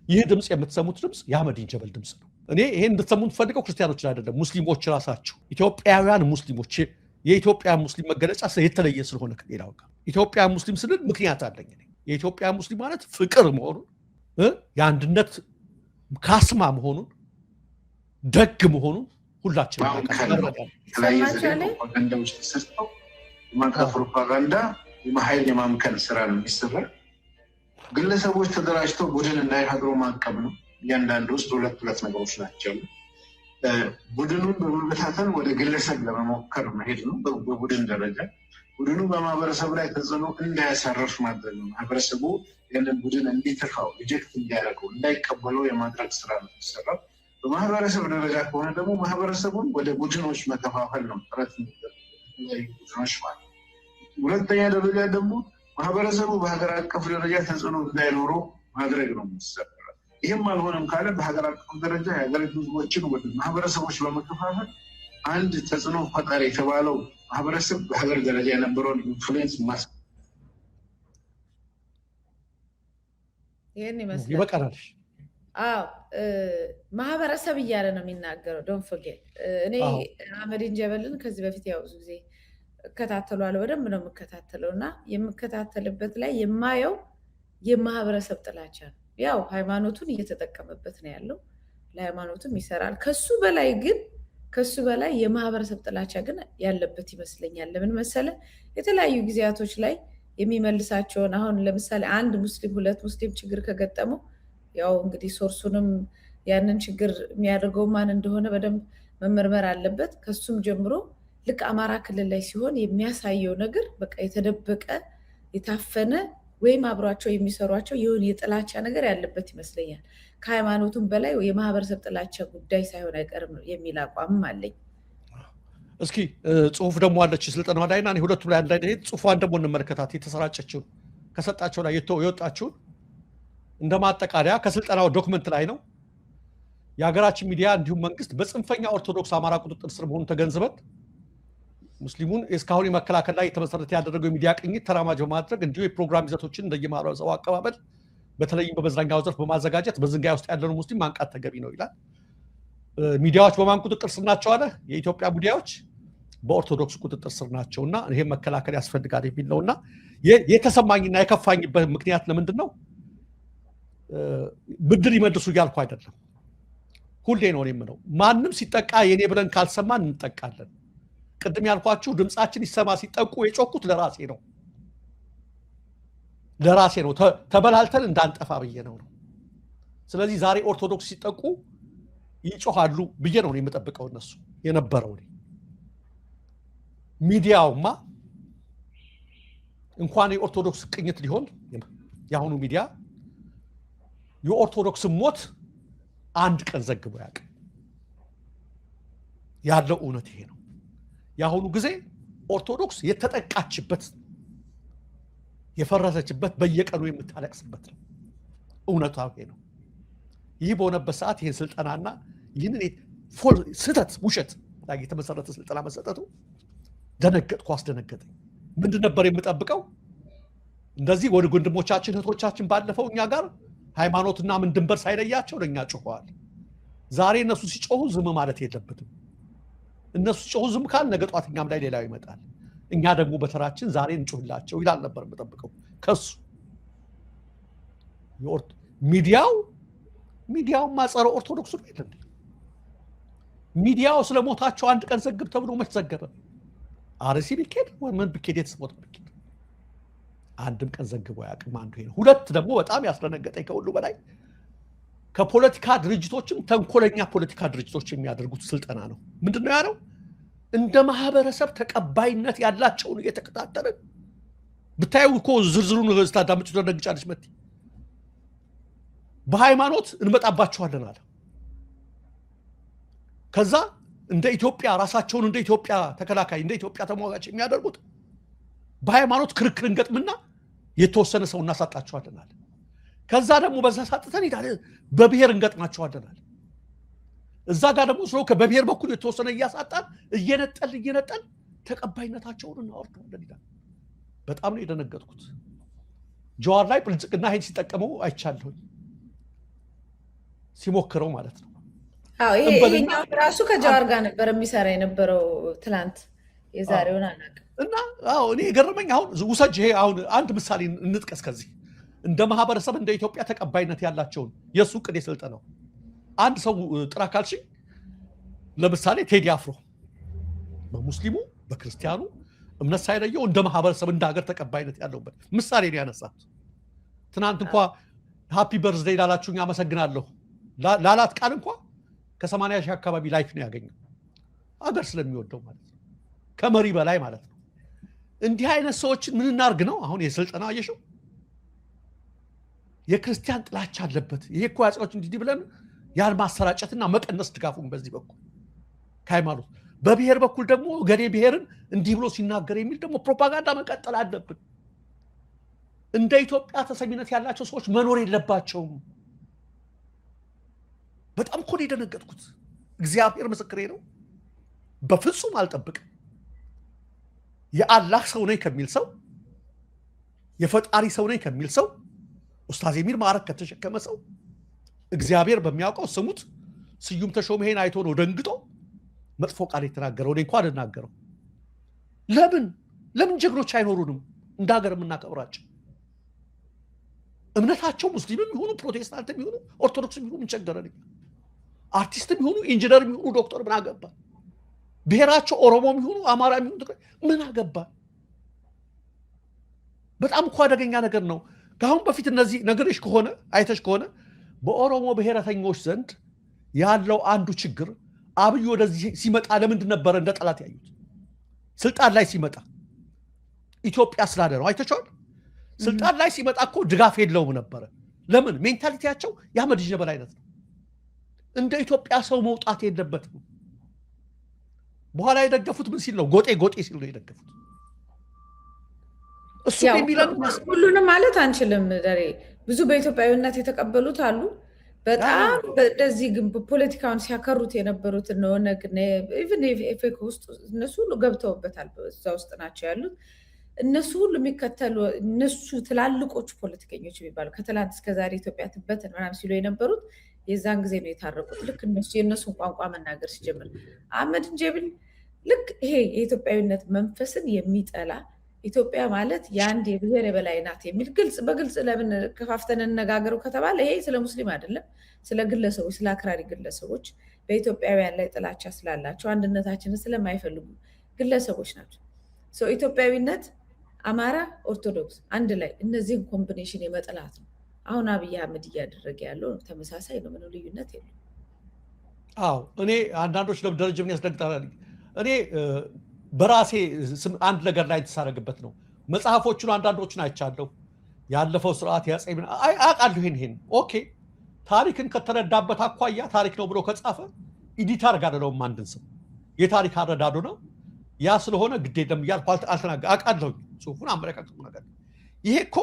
ይህ ድምጽ የምትሰሙት ድምጽ የአህመዲን ጀበል ድምጽ ነው። እኔ ይሄን እንድትሰሙት ፈልገው ክርስቲያኖች አይደለም ሙስሊሞች ራሳቸው ኢትዮጵያውያን ሙስሊሞች የኢትዮጵያ ሙስሊም መገለጫ የተለየ ስለሆነ ከሌላው ጋር ኢትዮጵያ ሙስሊም ስንል ምክንያት አለኝ። የኢትዮጵያ ሙስሊም ማለት ፍቅር መሆኑን የአንድነት ካስማ መሆኑን ደግ መሆኑን ሁላችንም ፕሮፓጋንዳ የማይል የማምከን ስራ ነው የሚሰራው። ግለሰቦች ተደራጅተው ቡድን እንዳይፈጥሩ ማቀብ ነው። እያንዳንዱ ውስጥ ሁለት ነገሮች ናቸው። ቡድኑን በመበታተን ወደ ግለሰብ ለመሞከር መሄድ ነው። በቡድን ደረጃ ቡድኑ በማህበረሰብ ላይ ተጽዕኖ እንዳያሳርፍ ማድረግ ነው። ማህበረሰቡ ያንን ቡድን እንዲተፋው ሪጀክት እንዲያደርገው እንዳይቀበለው የማድረግ ስራ ነው የሚሰራው። በማህበረሰብ ደረጃ ከሆነ ደግሞ ማህበረሰቡን ወደ ቡድኖች መከፋፈል ነው ጥረት ቡድኖች ማለት። ሁለተኛ ደረጃ ደግሞ ማህበረሰቡ በሀገር አቀፍ ደረጃ ተጽዕኖ እንዳይኖረው ማድረግ ነው የሚሰራው። ይህም አልሆነም ካለ በሀገር አቀፍ ደረጃ የሀገሪቱ ህዝቦችን ወደ ማህበረሰቦች በመከፋፈል አንድ ተጽዕኖ ፈጣሪ የተባለው ማህበረሰብ በሀገር ደረጃ የነበረውን ኢንፍሉዌንስ ይሄን ይመስላል። ይበቃናል። ማህበረሰብ እያለ ነው የሚናገረው። ዶንት ፎርጌት እኔ አህመዲን ጀበልን ከዚህ በፊት ያው ብዙ ጊዜ እከታተለዋለሁ። በደንብ ነው የምከታተለው እና የምከታተልበት ላይ የማየው የማህበረሰብ ጥላቻ ነው። ያው ሃይማኖቱን እየተጠቀመበት ነው ያለው፣ ለሃይማኖቱም ይሰራል። ከሱ በላይ የማህበረሰብ ጥላቻ ግን ያለበት ይመስለኛል። ለምን መሰለ የተለያዩ ጊዜያቶች ላይ የሚመልሳቸውን አሁን ለምሳሌ አንድ ሙስሊም ሁለት ሙስሊም ችግር ከገጠመው ያው እንግዲህ ሶርሱንም ያንን ችግር የሚያደርገው ማን እንደሆነ በደንብ መመርመር አለበት። ከሱም ጀምሮ ልክ አማራ ክልል ላይ ሲሆን የሚያሳየው ነገር በቃ የተደበቀ የታፈነ ወይም አብሯቸው የሚሰሯቸው የሆነ የጥላቻ ነገር ያለበት ይመስለኛል። ከሃይማኖቱም በላይ የማህበረሰብ ጥላቻ ጉዳይ ሳይሆን አይቀርም የሚል አቋምም አለኝ። እስኪ ጽሁፍ ደግሞ አለች ስልጠናዋ ላይና ሁለቱ ላይ አንድ ላይ ጽሁፏን ደግሞ እንመለከታት። የተሰራጨችው ከሰጣቸው ላይ የወጣችው እንደማጠቃለያ ከስልጠናው ዶክመንት ላይ ነው። የሀገራችን ሚዲያ እንዲሁም መንግስት በጽንፈኛ ኦርቶዶክስ አማራ ቁጥጥር ስር መሆኑን ተገንዝበን ሙስሊሙን እስካሁን የመከላከል ላይ የተመሰረተ ያደረገው የሚዲያ ቅኝት ተራማጅ በማድረግ እንዲሁ የፕሮግራም ይዘቶችን እንደየማህበረሰቡ አቀባበል በተለይም በመዝናኛው ዘርፍ በማዘጋጀት በዝንጋይ ውስጥ ያለውን ሙስሊም ማንቃት ተገቢ ነው ይላል። ሚዲያዎች በማን ቁጥጥር ስር ናቸው አለ? የኢትዮጵያ ሚዲያዎች በኦርቶዶክስ ቁጥጥር ስር ናቸውና ይሄን መከላከል ያስፈልጋል የሚል ነውና የተሰማኝና የከፋኝበት ምክንያት ለምንድን ነው? ብድር ይመልሱ እያልኩ አይደለም። ሁሌ ነው የምለው ማንም ሲጠቃ የኔ ብለን ካልሰማን እንጠቃለን። ቅድም ያልኳችሁ ድምጻችን ይሰማ ሲጠቁ የጮኩት ለራሴ ነው ተበላልተን እንዳንጠፋ ብዬ ነው። ስለዚህ ዛሬ ኦርቶዶክስ ሲጠቁ ይጮሃሉ ብዬ ነው የምጠብቀው። እነሱ የነበረው ሚዲያውማ እንኳን የኦርቶዶክስ ቅኝት ሊሆን የአሁኑ ሚዲያ የኦርቶዶክስ ሞት አንድ ቀን ዘግቦ ያውቅ ያለው እውነት ይሄ ነው። የአሁኑ ጊዜ ኦርቶዶክስ የተጠቃችበት የፈረሰችበት በየቀኑ የምታለቅስበት ነው። እውነታው ይሄ ነው። ይህ በሆነበት ሰዓት ይህን ስልጠናና ይህንን ስህተት ውሸት ላይ የተመሰረተ ስልጠና መሰጠቱ ደነገጥኩ፣ አስደነገጠኝ። ምንድን ነበር የምጠብቀው? እንደዚህ ወደ ወንድሞቻችን እህቶቻችን ባለፈው እኛ ጋር ሃይማኖትና ምን ድንበር ሳይለያቸው ለኛ ጮኸዋል። ዛሬ እነሱ ሲጮሁ ዝም ማለት የለበትም። እነሱ ሲጮሁ ዝም ካል ነገ ጧት እኛም ላይ ሌላው ይመጣል። እኛ ደግሞ በተራችን ዛሬ እንጮህላቸው ይላል ነበር የምጠብቀው ከሱ። ሚዲያውማ ጸረ ኦርቶዶክስ ነው አይደል? ሚዲያው ስለሞታቸው አንድ ቀን ዘግብ ተብሎ መች ዘገበ? አርሲ ቢኬድ ወይ ምን ቢኬድ የተስሞት ቢኬድ አንድም ቀን ዘግቦ ያቅም አንዱ ይሄ ነው። ሁለት ደግሞ በጣም ያስደነገጠኝ ከሁሉ በላይ ከፖለቲካ ድርጅቶችም ተንኮለኛ ፖለቲካ ድርጅቶች የሚያደርጉት ስልጠና ነው። ምንድነው ያለው? እንደ ማህበረሰብ ተቀባይነት ያላቸውን እየተከታተልን ብታዩ እኮ ዝርዝሩን ስታዳምጡ ተደነግጫለች። መቲ በሃይማኖት እንመጣባቸዋለን አለ። ከዛ እንደ ኢትዮጵያ ራሳቸውን እንደ ኢትዮጵያ ተከላካይ እንደ ኢትዮጵያ ተሟጋች የሚያደርጉት በሃይማኖት ክርክር እንገጥምና የተወሰነ ሰው እናሳጣቸዋለን አለ። ከዛ ደግሞ በዛ ሳጥተን በብሔር እንገጥማቸዋለን አለ። እዛ ጋር ደግሞ ስለ በብሔር በኩል የተወሰነ እያሳጣን እየነጠል ተቀባይነታቸውን እናወርደዋለን ይላል። በጣም ነው የደነገጥኩት። ጀዋር ላይ ብልጽግና ይሄን ሲጠቀመው አይቻለሁ። ሲሞክረው ማለት ነው። አዎ ይሄኛው ራሱ ከጃዋር ጋር ነበር የሚሰራ የነበረው ትላንት የዛሬውን አናውቅም። እና አዎ እኔ የገረመኝ አሁን ውሰጅ ይሄ አሁን አንድ ምሳሌ እንጥቀስ ከዚህ እንደ ማህበረሰብ እንደ ኢትዮጵያ ተቀባይነት ያላቸውን የሱ ቅድ የስልጠናው አንድ ሰው ጥራ ካልሽኝ ለምሳሌ ቴዲ አፍሮ በሙስሊሙ በክርስቲያኑ እምነት ሳይለየው እንደ ማህበረሰብ እንደ ሀገር ተቀባይነት ያለውበት ምሳሌ ነው ያነሳት። ትናንት እንኳ ሃፒ በርዝዴይ ላላችሁኝ አመሰግናለሁ ላላት ቃል እንኳ ከ80 ሺህ አካባቢ ላይክ ነው ያገኘው ሀገር ስለሚወደው ማለት ነው ከመሪ በላይ ማለት ነው። እንዲህ አይነት ሰዎች ምን እናርግ ነው አሁን የስልጠና አየሽው የክርስቲያን ጥላቻ አለበት። ይሄ እኮ ያጻዎች እንዲህ ብለን ያን ማሰራጨትና መቀነስ ድጋፉን በዚህ በኩል ከሃይማኖት በብሔር በኩል ደግሞ ገዴ ብሔርን እንዲህ ብሎ ሲናገር የሚል ደግሞ ፕሮፓጋንዳ መቀጠል አለብን። እንደ ኢትዮጵያ ተሰሚነት ያላቸው ሰዎች መኖር የለባቸውም። በጣም እኮ ነው የደነገጥኩት። እግዚአብሔር ምስክሬ ነው። በፍጹም አልጠብቅም። የአላህ ሰው ነኝ ከሚል ሰው የፈጣሪ ሰው ነኝ ከሚል ሰው ኡስታዝ የሚል ማዕረግ ከተሸከመ ሰው እግዚአብሔር በሚያውቀው ስሙት ስዩም ተሾመ ይሄን አይቶ ነው ደንግጦ መጥፎ ቃል የተናገረው። እኔ እንኳን አልናገረው። ለምን ጀግኖች አይኖሩንም እንደ ሀገር የምናከብራቸው? እምነታቸው ሙስሊምም ይሁኑ ፕሮቴስታንትም ይሁኑ ኦርቶዶክስም ይሁኑ ምን ቸገረን? አርቲስትም ይሁኑ ኢንጂነርም ይሁኑ ዶክተር ምን አገባ? ብሔራቸው ኦሮሞም ይሁኑ አማራም ይሁኑ ምን አገባ? በጣም እኮ አደገኛ ነገር ነው። ከአሁን በፊት እነዚህ ነገሮች ከሆነ አይተሽ ከሆነ በኦሮሞ ብሔረተኞች ዘንድ ያለው አንዱ ችግር አብይ ወደዚህ ሲመጣ ለምንድን ነበር እንደ ጠላት ያዩት? ስልጣን ላይ ሲመጣ ኢትዮጵያ ስላለ ነው። አይተሽዋል። ስልጣን ላይ ሲመጣ እኮ ድጋፍ የለውም ነበረ። ለምን? ሜንታሊቲያቸው የአህመድ ጀበል አይነት ነው። እንደ ኢትዮጵያ ሰው መውጣት የለበትም። በኋላ የደገፉት ምን ሲል ነው? ጎጤ ሲል ነው የደገፉት። እሱ የሚለው ሁሉንም ማለት አንችልም። ደሬ ብዙ በኢትዮጵያዊነት የተቀበሉት አሉ። በጣም በዚህ ግን ፖለቲካውን ሲያከሩት የነበሩት ነው ነገ ኢቭን ኤፌክ ውስጥ እነሱ ሁሉ ገብተውበታል። እዛ ውስጥ ናቸው ያሉት። እነሱ ሁሉ የሚከተሉ እነሱ ትላልቆቹ ፖለቲከኞች የሚባሉ ከትላንት እስከ ዛሬ ኢትዮጵያ ትበተን ምናምን ሲሉ የነበሩት የዛን ጊዜ ነው የታረቁት። ልክ እነሱ የእነሱን ቋንቋ መናገር ሲጀምር አህመድ ጀበል ልክ ይሄ የኢትዮጵያዊነት መንፈስን የሚጠላ ኢትዮጵያ ማለት የአንድ የብሔር የበላይ ናት የሚል በግልጽ ለምን ከፋፍተን እንነጋገረው ከተባለ ይሄ ስለ ሙስሊም አይደለም፣ ስለ ግለሰቦች፣ ስለ አክራሪ ግለሰቦች በኢትዮጵያውያን ላይ ጥላቻ ስላላቸው አንድነታችንን ስለማይፈልጉ ግለሰቦች ናቸው። ኢትዮጵያዊነት አማራ፣ ኦርቶዶክስ አንድ ላይ እነዚህን ኮምቢኔሽን የመጥላት ነው። አሁን አብይ አህመድ እያደረገ ያለው ተመሳሳይ ነው። ምንም ልዩነት የለም። አዎ እኔ አንዳንዶች ደረጃ ምን ያስደግጣል። እኔ በራሴ አንድ ነገር ላይ ተሳረግበት ነው። መጽሐፎቹን አንዳንዶቹን አይቻለሁ። ያለፈው ስርዓት ያጸይም አቃለሁ። ይሄን ኦኬ ታሪክን ከተረዳበት አኳያ ታሪክ ነው ብሎ ከጻፈ ኢዲት አድርጋለሁ። አንድን ሰው የታሪክ አረዳዱ ነው ያ ስለሆነ ግድ የለም እያልኩ አቃለሁ። ጽሁፉን አመለካከቱ ነገር ይሄ እኮ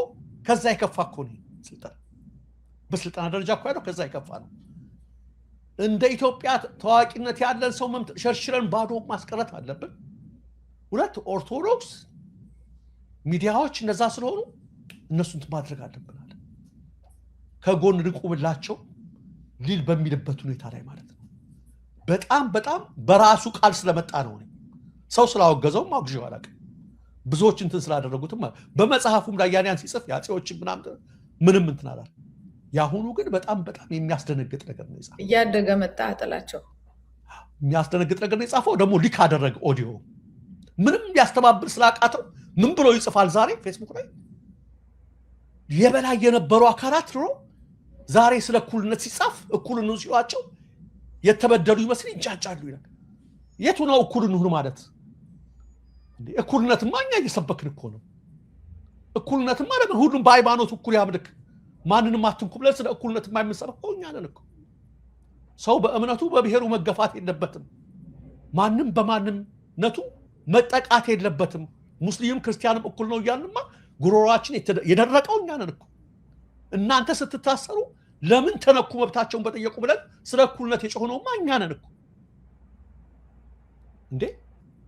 ከዛ የከፋ እኮ ነው። በስልጠና ደረጃ እኮ ያለው ከዛ የከፋ ነው። እንደ ኢትዮጵያ ታዋቂነት ያለን ሰው ሸርሽረን ባዶ ማስቀረት አለብን። ሁለት ኦርቶዶክስ ሚዲያዎች እነዛ ስለሆኑ እነሱን ማድረግ አለብን። ከጎን ርቁምላቸው ሊል በሚልበት ሁኔታ ላይ ማለት ነው። በጣም በራሱ ቃል ስለመጣ ነው። ሰው ስላወገዘውም አውግዤው አላውቅም። ብዙዎች እንትን ስላደረጉትም በመጽሐፉም ላይ ያንያን ሲጽፍ ያጼዎችን ምንም እንትን አላል። ያሁኑ ግን በጣም የሚያስደነግጥ ነገር ነው የጻፈው። እያደገ መጣ ጥላቸው። የሚያስደነግጥ ነገር ነው የጻፈው። ደግሞ ሊክ አደረገ ኦዲዮ ምንም ሊያስተባብል ስላቃተው ምን ብሎ ይጽፋል? ዛሬ ፌስቡክ ላይ የበላይ የነበሩ አካላት ነው ዛሬ ስለ እኩልነት ሲጻፍ እኩል ነው ሲሏቸው የተበደሉ ይመስል ይንጫጫሉ ይላል። የቱ ነው እኩል እንሁን ማለት? እኩልነትማ እኛ እየሰበክን እኮ ነው። እኩልነትማ ለምን ሁሉም በሃይማኖት እኩል ያምልክ ማንንም አትንኩ ብለን ስለ እኩልነት የማይመሰበከው እኛ ነን እኮ። ሰው በእምነቱ በብሔሩ መገፋት የለበትም። ማንም በማንነቱ መጠቃት የለበትም። ሙስሊም ክርስቲያንም እኩል ነው እያልንማ ጉሮሯችን የደረቀው እኛ ነን እኮ። እናንተ ስትታሰሩ ለምን ተነኩ መብታቸውን በጠየቁ ብለን ስለ እኩልነት የጮህነውማ እኛ ነን እኮ። እንዴ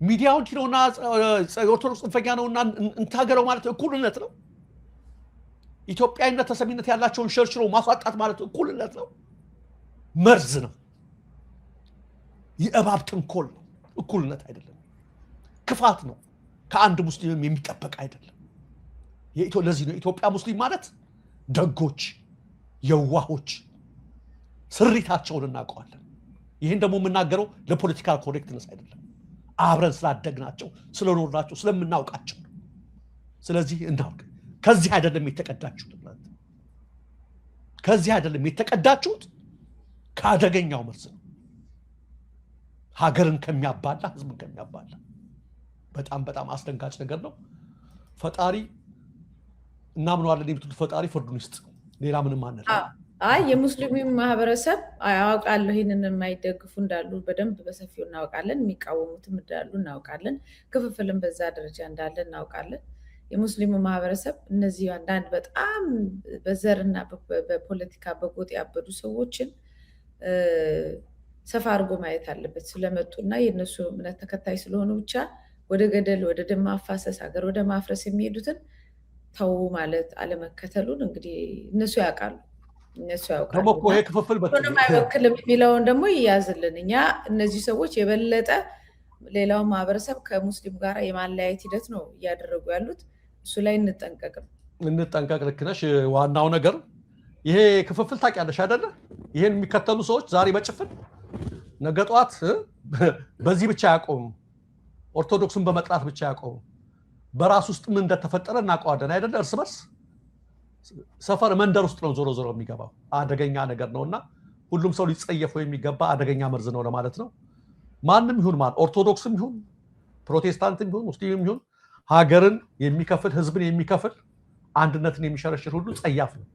ሚዲያውን ነውና ኦርቶዶክስ ጽንፈኛ ነውና እንታገለው ማለት እኩልነት ነው? ኢትዮጵያዊነት ተሰሚነት ያላቸውን ሸርሽሮ ማስዋጣት ማለት እኩልነት ነው? መርዝ ነው። የእባብ ተንኮል ነው። እኩልነት አይደለም፣ ክፋት ነው። ከአንድ ሙስሊምም የሚጠበቅ አይደለም። ለዚህ ነው የኢትዮጵያ ሙስሊም ማለት ደጎች፣ የዋሆች፣ ስሪታቸውን እናውቀዋለን። ይህን ደግሞ የምናገረው ለፖለቲካል ኮሬክትነስ አይደለም፣ አብረን ስላደግናቸው ስለኖርናቸው ስለምናውቃቸው ነው። ስለዚህ እናውቅ። ከዚህ አይደለም የተቀዳችሁት፣ ከዚህ አይደለም የተቀዳችሁት፣ ከአደገኛው መርዝ ነው። ሀገርን ከሚያባላ ህዝብን ከሚያባላ በጣም በጣም አስደንጋጭ ነገር ነው። ፈጣሪ እናምነዋለን የምትሉት ፈጣሪ ፍርዱን ይስጥ። ሌላ ምንም አንል። አይ የሙስሊሙ ማህበረሰብ አያውቃለሁ። ይህንን የማይደግፉ እንዳሉ በደንብ በሰፊው እናውቃለን። የሚቃወሙትም እንዳሉ እናውቃለን። ክፍፍልም በዛ ደረጃ እንዳለ እናውቃለን። የሙስሊሙ ማህበረሰብ እነዚህ አንዳንድ በጣም በዘርና በፖለቲካ በጎጥ ያበዱ ሰዎችን ሰፋ አድርጎ ማየት አለበት። ስለመጡና የእነሱ እምነት ተከታይ ስለሆኑ ብቻ ወደ ገደል ወደ ደም ማፋሰስ ሀገር ወደ ማፍረስ የሚሄዱትን ተው ማለት አለመከተሉን እንግዲህ እነሱ ያውቃሉ። ደግሞ እኮ ይሄ ክፍፍል ምንም አይወክልም የሚለውን ደግሞ ይያዝልን። እኛ እነዚህ ሰዎች የበለጠ ሌላው ማህበረሰብ ከሙስሊም ጋር የማለያየት ሂደት ነው እያደረጉ ያሉት። እሱ ላይ እንጠንቀቅ። ልክ ነሽ። ዋናው ነገር ይሄ ክፍፍል ታውቂያለሽ አይደለ? ይሄን የሚከተሉ ሰዎች ዛሬ በጭፍን ነገ ጠዋት በዚህ ብቻ ያቆሙ፣ ኦርቶዶክስን በመጥላት ብቻ ያቆሙ። በራስ ውስጥ ምን እንደተፈጠረ እናውቀዋለን አይደለ? እርስ በርስ ሰፈር መንደር ውስጥ ነው ዞሮ ዞሮ የሚገባው። አደገኛ ነገር ነውና ሁሉም ሰው ሊጸየፈው የሚገባ አደገኛ መርዝ ነው ለማለት ነው። ማንም ይሁን ኦርቶዶክስም ይሁን ፕሮቴስታንትም ይሁን ሙስሊምም ይሁን ሀገርን የሚከፍል ህዝብን የሚከፍል አንድነትን የሚሸረሽር ሁሉ ጸያፍ ነው።